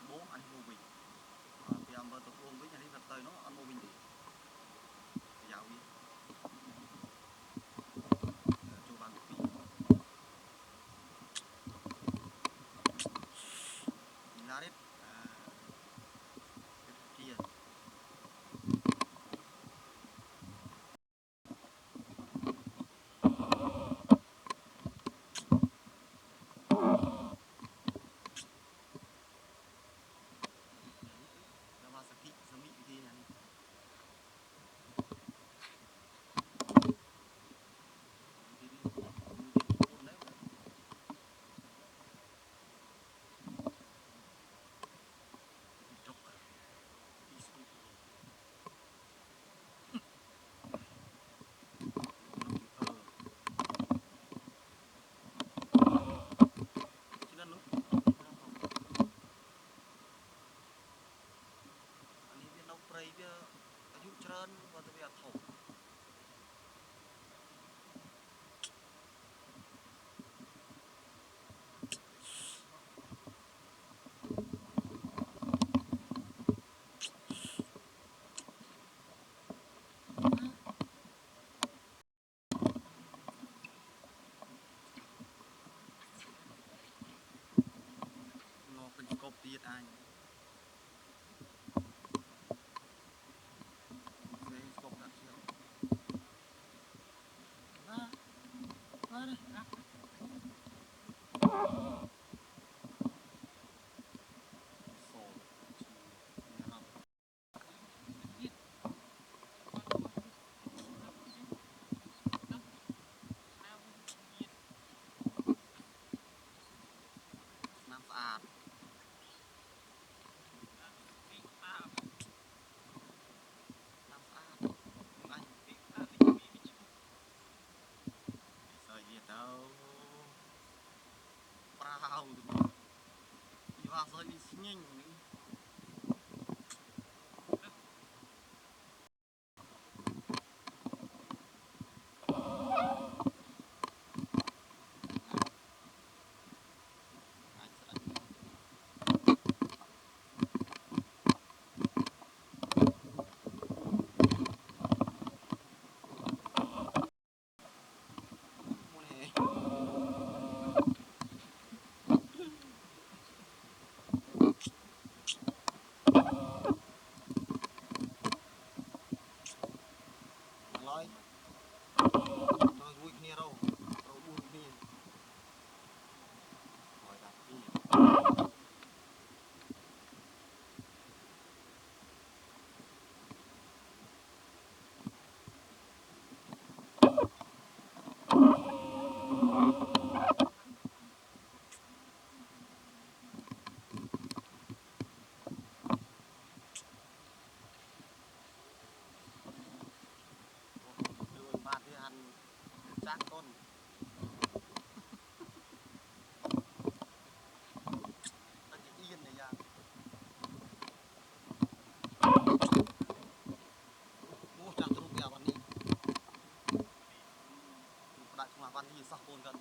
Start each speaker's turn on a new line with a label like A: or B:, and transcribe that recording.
A: bố anh mua bình thì ông tôi uống với nhà đi vật tơi nó ăn mua bình thì giàu đi cho bạn một tí lá đấy kia Yamazaki Sami kia này trơn và tôi bây thổ nó cần copy tiết anhน้ำสะอาดน้ำสะอาดanh sợi gì đâu prao thì vào sợi đi nhanh nói rồi vui kia đâu rồi vui kia hỏi đặt đi bạn thì ăn chắc con anh chỉ yên này ra mua chẳng cho lúc nào bạn đi đại không là bạn đi sao con gần